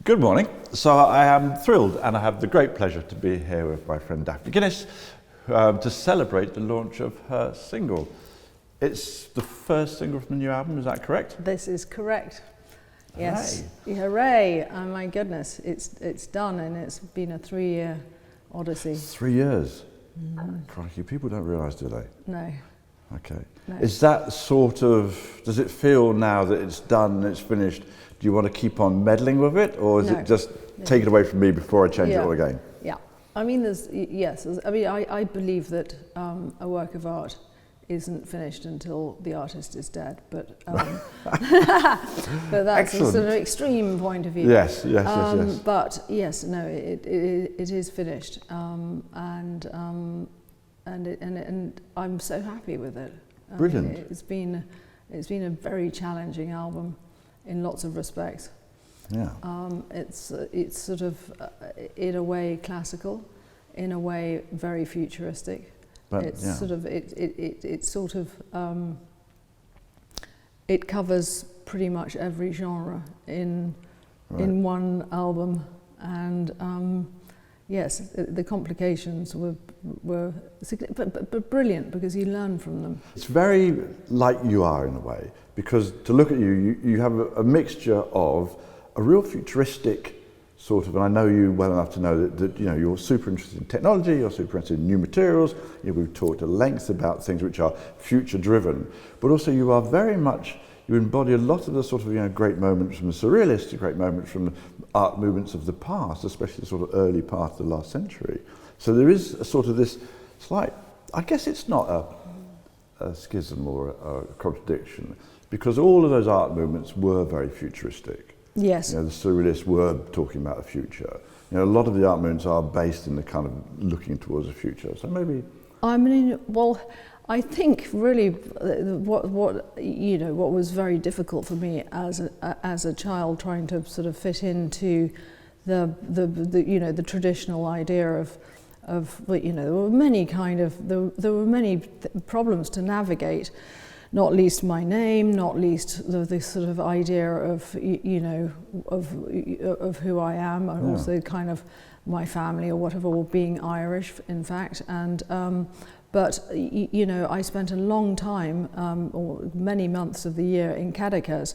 Good morning. So I am thrilled and I have the great pleasure to be here with my friend Daphne Guinness to celebrate the launch of her single. It's the first single from the new album, is that correct? This is correct. Yes. Hooray. Hooray! Oh my goodness, it's done, and it's been a 3-year odyssey. 3 years? Crikey, people don't realise, do they? No. Okay. No. Is that sort of, does it feel now that it's done, it's finished, do you want to keep on meddling with it, or is it just take it away from me before I change it all again? Yeah. I mean, I believe that a work of art isn't finished until the artist is dead, but but that's a sort of extreme point of view. Yes. But yes, no, it is finished, and I'm so happy with it. Brilliant. It's been a very challenging album in lots of respects. Yeah. It's sort of in a way classical, in a way very futuristic. But, it's yeah. It covers pretty much every genre in one album, and yes, the complications were but brilliant because you learn from them. It's very like you are in a way, because to look at you have a mixture of a real futuristic sort of, and I know you well enough to know that you know you're super interested in technology, you're super interested in new materials. You know, we've talked at length about things which are future driven, but also you are very much, you embody a lot of the sort of great moments from the surrealist, great moments from the art movements of the past, especially the sort of early part of the last century. So there is a sort of this slight, I guess it's not a schism or a contradiction, because all of those art movements were very futuristic. Yes. The surrealists were talking about the future. A lot of the art movements are based in the kind of looking towards the future. So maybe. I mean, well, I think really what was very difficult for me as a child, trying to sort of fit into the traditional idea of there were many problems to navigate. Not least my name, not least the sort of idea of of who I am, and also kind of my family or whatever, or being Irish, in fact. And but I spent a long time, or many months of the year, in Cadaqués,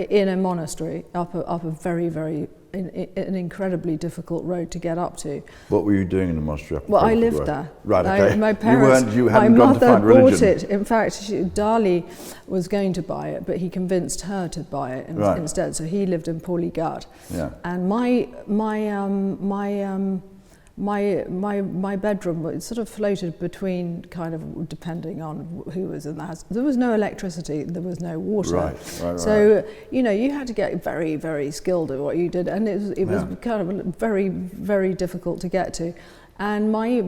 in a monastery up a very an incredibly difficult road to get up to. What were you doing in the monastery? Well, I lived there. Right, okay. My parents, my mother bought it. In fact, Dali was going to buy it, but he convinced her to buy it instead. So he lived in Portligat. Yeah. And my bedroom, it sort of floated between, kind of depending on who was in the house. There was no electricity, there was no water. Right. So you had to get very, very skilled at what you did, and it was kind of very, very difficult to get to. And my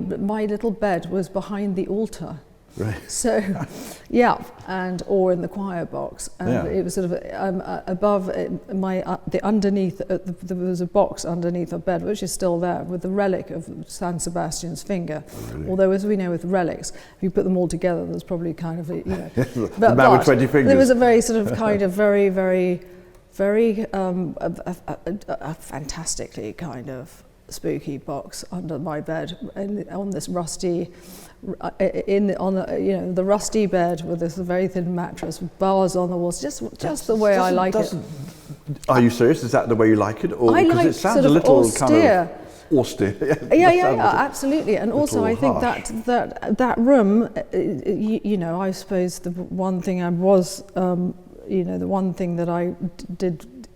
little bed was behind the altar. Right. So, or in the choir box, and it was sort of above the underneath. There was a box underneath a bed, which is still there, with the relic of San Sebastian's finger. Oh, really? Although, as we know, with relics, if you put them all together, there's probably kind of the man with 20 fingers. There was a very sort of kind of very, very, very a fantastically kind of spooky box under my bed, and on this rusty, the rusty bed with this very thin mattress with bars on the walls, just the way I like it. Are you serious? Is that the way you like it? Or I because like it sounds sort of a little austere. kind of austere. Absolutely. And also, I think that room, I suppose the one thing I was, the one thing that I did,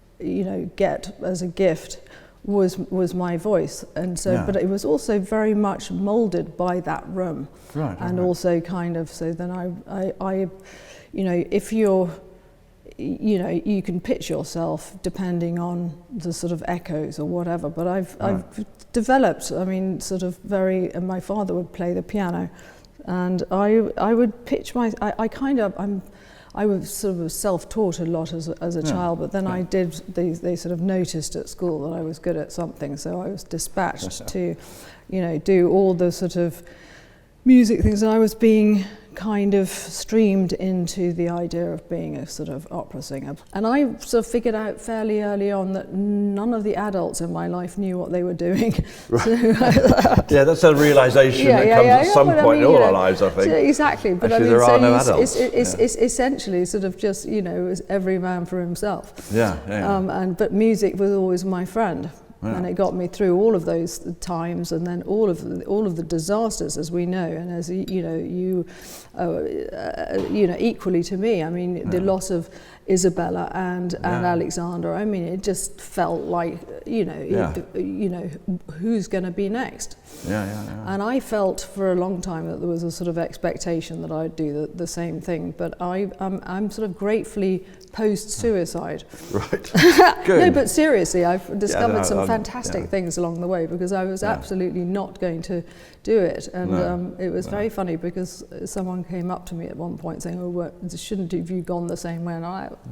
get as a gift was my voice, and so but it was also very much molded by that room, also kind of, so then I if you're you can pitch yourself depending on the sort of echoes or whatever, but I've developed, and my father would play the piano, and I would pitch I was sort of self-taught a lot as a child, but then they sort of noticed at school that I was good at something, so I was dispatched to, do all the sort of music things, and I was being kind of streamed into the idea of being a sort of opera singer. And I sort of figured out fairly early on that none of the adults in my life knew what they were doing. Right. Yeah, that's a realisation that comes at some point in all our lives, I think. Exactly. But actually, there are no adults. It's essentially sort of just, it was every man for himself. But music was always my friend. Yeah. And it got me through all of those times, and then all of the disasters, as we know, and as equally to me. I mean, the loss of Isabella and Alexander. I mean, it just felt like who's going to be next. And I felt for a long time that there was a sort of expectation that I'd do the same thing. But I'm sort of gratefully post-suicide. Right. Good. No, but seriously, I've discovered some fantastic things along the way, because I was absolutely not going to do it. And it was very funny, because someone came up to me at one point saying, shouldn't have you gone the same way? And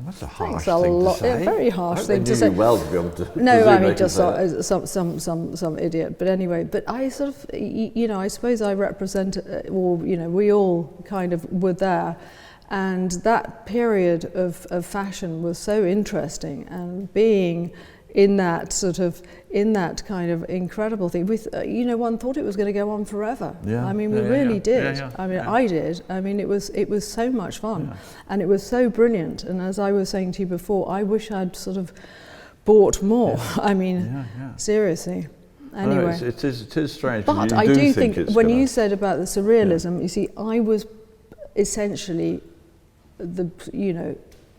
that's a harsh thing to say. Very harsh thing to say. Well to be able to. No, I mean, just some idiot. But anyway, but I sort of, I suppose I represent, we all kind of were there. And that period of fashion was so interesting, and being in that kind of incredible thing. With one thought it was going to go on forever. Yeah. I mean, we really did. I mean, I did. I mean, it was so much fun, and it was so brilliant. And as I was saying to you before, I wish I'd sort of bought more. I mean, seriously. Anyway, no, it is strange. But I do think when you said about the surrealism, you see, I was essentially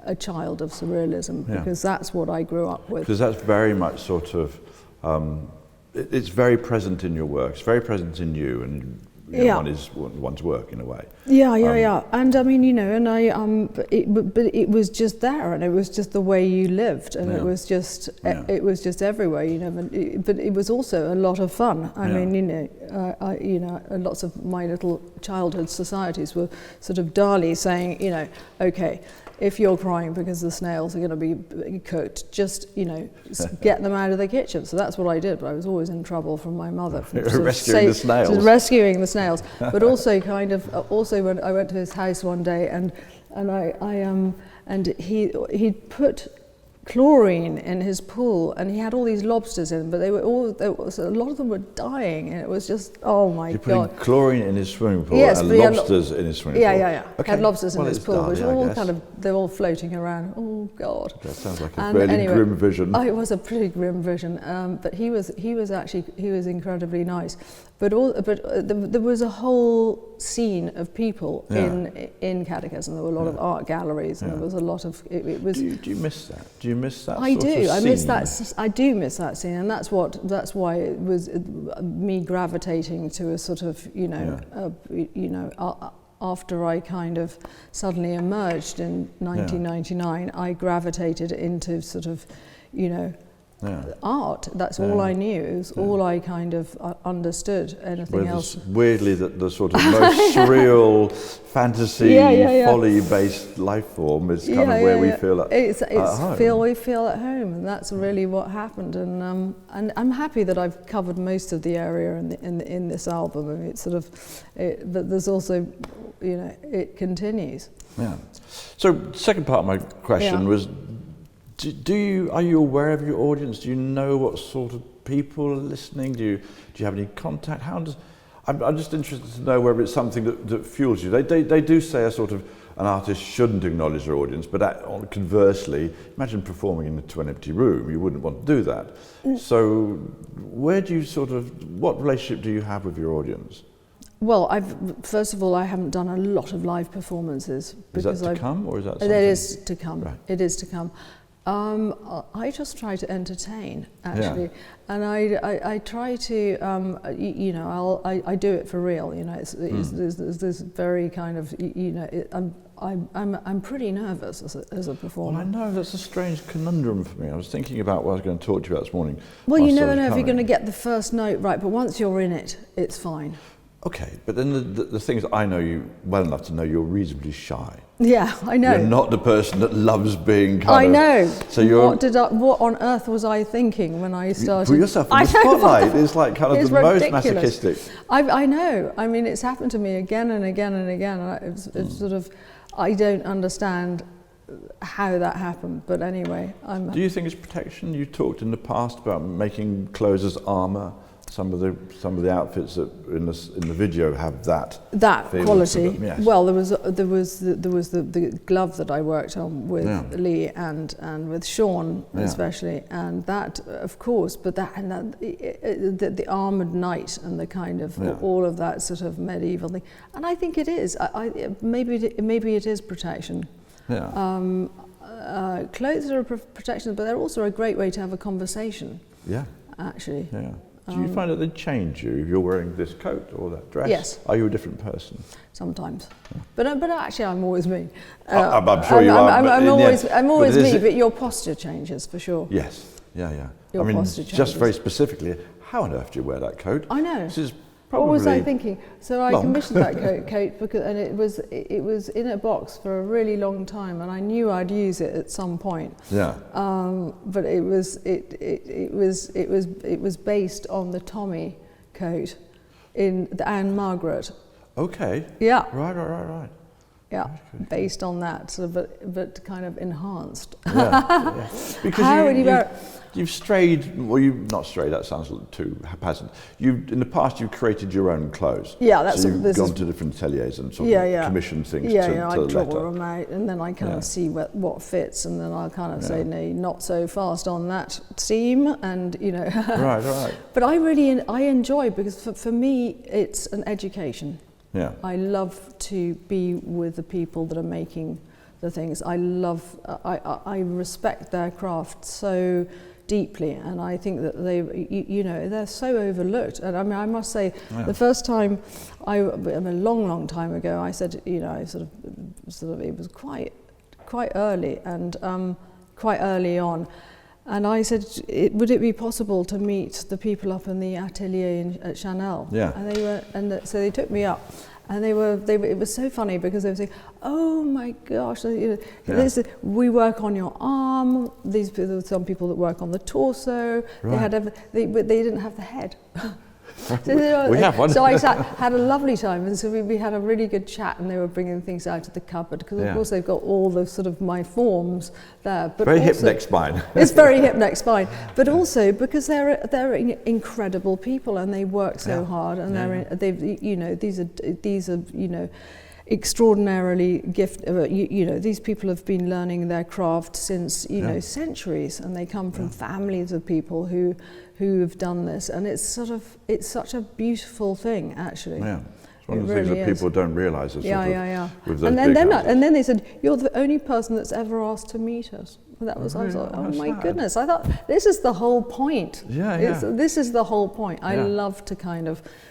a child of surrealism, because that's what I grew up with. Because that's very much sort of, it's very present in your work, it's very present in you, and one's work in a way. And I mean, but it was just there, and it was just the way you lived, and it was just everywhere, but it was also a lot of fun. I mean, lots of my little childhood societies were sort of Dali saying, okay, if you're crying because the snails are going to be cooked, just get them out of the kitchen. So that's what I did. But I was always in trouble from my mother. Rescuing the snails. But also when I went to his house one day, and he put chlorine in his pool, and he had all these lobsters in, but a lot of them were dying, and it was just, oh my God. You're putting chlorine in his swimming pool, and lobsters in his swimming pool? Yeah. Okay. Had lobsters in his pool, which they're all floating around. Oh God. That sounds like a really grim vision. It was a pretty grim vision, but he was incredibly nice. But there was a whole scene of people in Catechism. There were a lot of art galleries, and there was a lot of it was. Do you miss that? Do you miss that? I do. I miss that. I do miss that scene, and that's why it was me gravitating to a sort of after I kind of suddenly emerged in 1999, I gravitated into sort of art. That's all I knew. It was all I kind of understood. Anything else? Weirdly, the sort of most surreal, fantasy, folly-based life form is kind of where we feel at home. We feel at home, and that's really what happened. And I'm happy that I've covered most of the area in this album. I mean, it's sort of, but there's also, it continues. Yeah. So, second part of my question was. Are you aware of your audience? Do you know what sort of people are listening? Do you have any contact? I'm just interested to know whether it's something that fuels you. They do say an artist shouldn't acknowledge their audience, but conversely, imagine performing to an empty room. You wouldn't want to do that. So where do you what relationship do you have with your audience? Well, first of all, I haven't done a lot of live performances. Is that to come, or is that something? It is to come. Right. It is to come. I just try to entertain, actually, and I try to, I do it for real. There's very kind of, I'm pretty nervous as a performer. Well, I know that's a strange conundrum for me. I was thinking about what I was going to talk to you about this morning. Well, you never know if you're going to get the first note right, but once you're in it, it's fine. Okay, but then the things I know you well enough to know you're reasonably shy. Yeah, I know. You're not the person that loves being kind of... I know. So you're... What on earth was I thinking when I started? Put yourself in the spotlight is like kind of the ridiculous. most masochistic. I know. I mean, it's happened to me again and again and again. It's sort of, I don't understand how that happened, but anyway. Do you think it's protection? You talked in the past about making clothes as armour. Some of the outfits that in the video have that quality. Yes. Well, there was the glove that I worked on with Lee and with Sean especially, and that of course. But the armoured knight and the kind of all of that sort of medieval thing, and I think it is. Maybe it is protection. Yeah. Clothes are a protection, but they're also a great way to have a conversation. Yeah. Actually. Yeah. Do you find that they change you if you're wearing this coat or that dress? Yes. Are you a different person? Sometimes, but actually I'm always me. I'm sure you are. I'm always me, but your posture changes for sure. Yes. Yeah. Your posture changes. Just very specifically, how on earth do you wear that coat? I know. This is what was I thinking? So I long. commissioned that coat because, and it was in a box for a really long time, and I knew I'd use it at some point. Yeah. But it was based on the Tommy coat in the Anne Margaret. Okay. Yeah. Right. Yeah, based on that, sort of, but kind of enhanced. Yeah. Because how would you wear it? You've strayed, well, you've not strayed, that sounds too haphazard. In the past, you've created your own clothes. Yeah, that's... So you've gone to different ateliers and sort of commissioned things to the letter. I draw them out, and then I kind of see what fits, and then I'll kind of say, no, not so fast on that seam, and, you know. Right. But I enjoy, because for me, it's an education. Yeah. I love to be with the people that are making the things. I respect their craft so deeply, and I think that they're so overlooked. And I mean, I must say, the first time a long time ago, I said, I sort of it was quite early and quite early on, and I said, would it be possible to meet the people up in the atelier at Chanel? Yeah. So they took me up. And it was so funny because they were saying, "Oh my gosh, we work on your arm." There were some people that work on the torso. Right. They didn't have the head. We have one. So I had a lovely time, and so we had a really good chat, and they were bringing things out of the cupboard because of course they've got all the sort of my forms there. But very hip neck spine. It's very hip neck spine, but also because they're incredible people, and they work so hard, and these are extraordinarily gifted. These people have been learning their craft since centuries, and they come from families of people who have done this, and it's such a beautiful thing, actually. Yeah. It's one of the things that people don't realise. With those and then they said, "You're the only person that's ever asked to meet us." I was like, oh my goodness! I thought this is the whole point. This is the whole point. I love to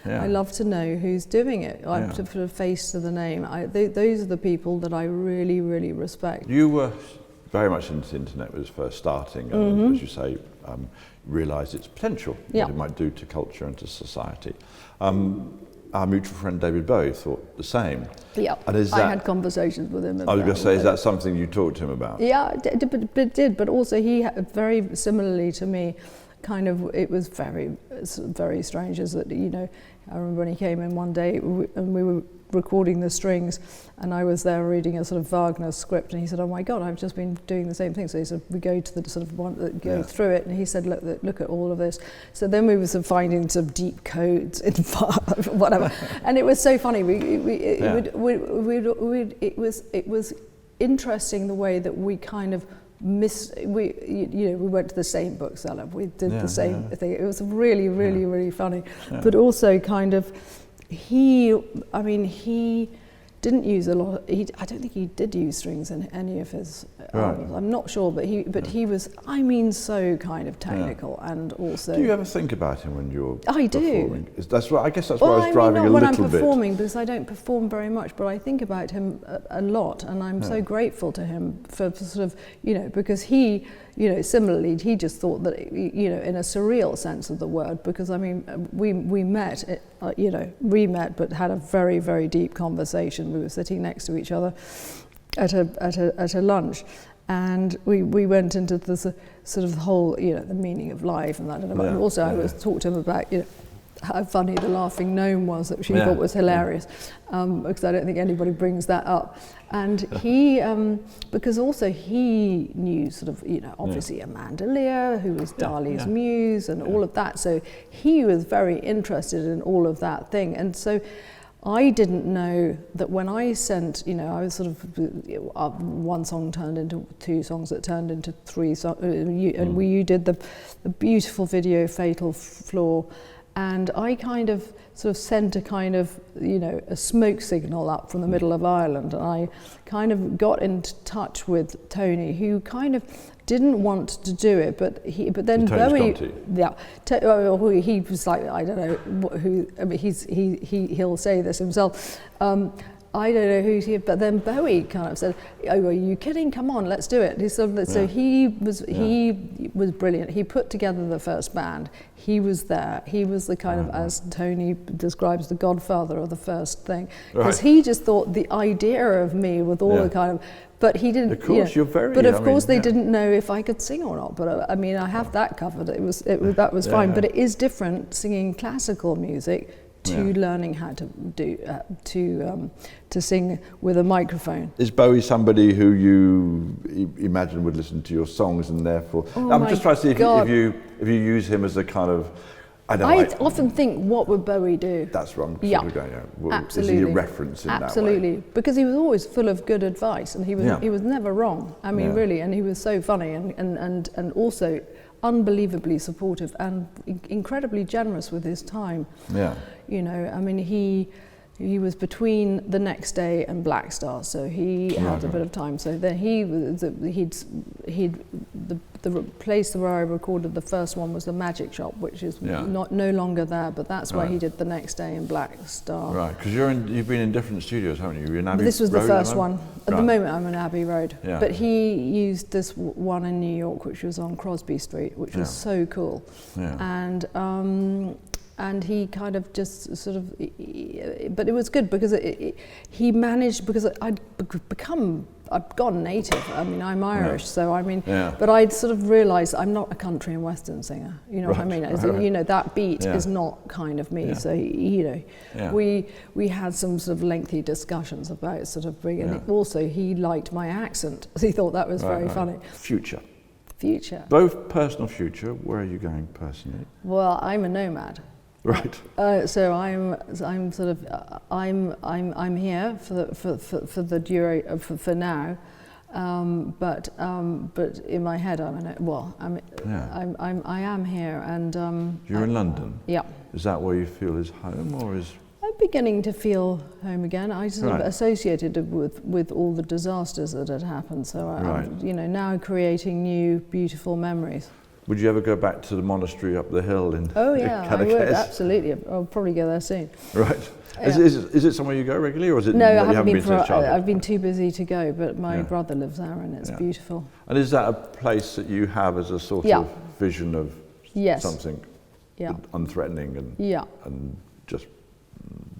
I love to know who's doing it. I have to put a face to the name. Those are the people that I really, really respect. You were very much into the internet when it was first starting, and as you say, realised its potential, what it might do to culture and to society. Our mutual friend David Bowie thought the same. Yeah, I had conversations with him. I was going to say, is that something you talked to him about? Yeah, but also he very similarly to me. Kind of, it was very, very strange. Is that I remember when he came in one day and we were recording the strings, and I was there reading a sort of Wagner script, and he said, "Oh my God, I've just been doing the same thing." So he said, we go to the sort of go through it, and he said, "Look at all of this." So then we were sort of finding some deep codes in whatever, and it was so funny. It was interesting the way that we kind of we went to the same bookseller. We did the same thing. It was really, really funny, but also kind of. He didn't use a lot. I don't think he did use strings in any of his albums. I'm not sure, but he was, I mean, so kind of technical and also. Do you ever think about him when you're I performing? do. That's what I guess that's what I was driving not a when little I'm bit. performing, because I don't perform very much, but I think about him a lot, and I'm so grateful to him for sort of, because he, similarly, he just thought that, in a surreal sense of the word, because I mean, we met, but had a very, very deep conversation. We were sitting next to each other at a lunch, and we went into the sort of the whole, the meaning of life and that. And also, I was talked to him about, how funny the laughing gnome was, that she thought was hilarious, because I don't think anybody brings that up. And he, because also he knew sort of, obviously Amanda Lear, who was Dali's muse and all of that. So he was very interested in all of that thing. And so I didn't know that when I sent, I was sort of, one song turned into 2 songs that turned into 3 songs, and you did the beautiful video, Fatal Flaw. And I kind of sort of sent a kind of, a smoke signal up from the middle of Ireland. And I kind of got into touch with Tony, who kind of didn't want to do it, but then Bowie, he was like, I don't know who. I mean, he'll say this himself. I don't know who's here, but then Bowie kind of said, "Oh, are you kidding? Come on, let's do it." So he was brilliant. He put together the first band. He was there. He was the kind of, as Tony describes, the godfather of the first thing, because he just thought the idea of me with all the kind of. But he didn't. Of course, you're very. But of course, they didn't know if I could sing or not. But I mean, I have that covered. That was fine. But it is different singing classical music to learning how to do to sing with a microphone. Is Bowie somebody who you imagine would listen to your songs and therefore? I'm just trying to see if you use him as a kind of. I often think, what would Bowie do? That's wrong. Absolutely. Is he a reference in that way? Absolutely, because he was always full of good advice, and he was never wrong. I mean, really, and he was so funny, and also unbelievably supportive and incredibly generous with his time. Yeah. I mean, he was between The Next Day and Black Star, so he had a bit of time. So then the place where I recorded the first one was the Magic Shop, which is no longer there, but that's where he did The Next Day and Black Star. Right, because you've been in different studios, haven't you? You're in Abbey This was Road, the first one. At the moment, I'm in Abbey Road. Yeah. But he used this one in New York, which was on Crosby Street, which was so cool. Yeah. And he kind of just sort of, but it was good because he managed, because I'd gone native. I mean, I'm Irish, so I mean, but I'd sort of realised I'm not a country and western singer. You know what I mean? That beat is not kind of me. Yeah. So we had some sort of lengthy discussions about sort of bringing it. Also, he liked my accent. He thought that was very funny. Future. Both personal future. Where are you going personally? Well, I'm a nomad. Right. So I'm sort of I'm here for the now, but in my head I am here, and you're in London. Yeah. Is that where you feel is home, or is? I'm beginning to feel home again. I sort of associated it with all the disasters that had happened. So I'm now creating new beautiful memories. Would you ever go back to the monastery up the hill in? Oh yeah, I would, absolutely. I'll probably go there soon. Right. Yeah. Is it somewhere you go regularly, or is it? No, I haven't been since childhood? I've been too busy to go, but my brother lives there, and it's beautiful. And is that a place that you have as a sort of vision of something unthreatening and just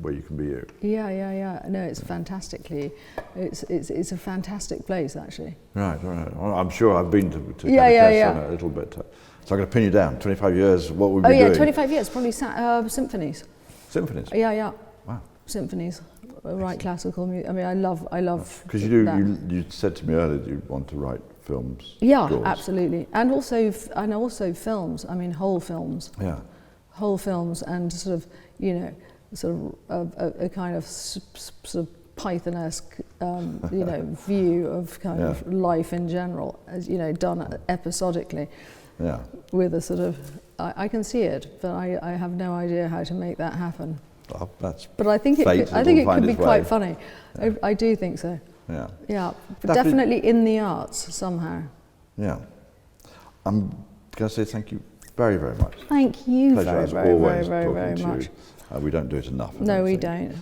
where you can be you? Yeah. No, it's fantastically. It's a fantastic place, actually. Right. I'm sure I've been to Cadaqués a little bit. So I'm going to pin you down. 25 years. What would we be doing? 25 years. Probably symphonies. Symphonies. Yeah. Wow. Symphonies. Write classical music. I mean, I love. Because you said to me earlier that you want to write films. Yeah, scores. Absolutely, and also films. I mean, whole films. Yeah. Whole films, and sort of a kind of sort of Python-esque view of kind of life in general, as done episodically. Yeah. With a sort of, I can see it, but I have no idea how to make that happen. Well, that's but I think it fate could, I think it will could find be its quite way. funny. Yeah. I do think so. Yeah. Yeah, but Daphne- definitely in the arts somehow. Yeah. I'm going to say thank you very, very much. Thank you Pleasure very, as very, always very, very, talking very to much. you. We don't do it enough. I No, we think. don't.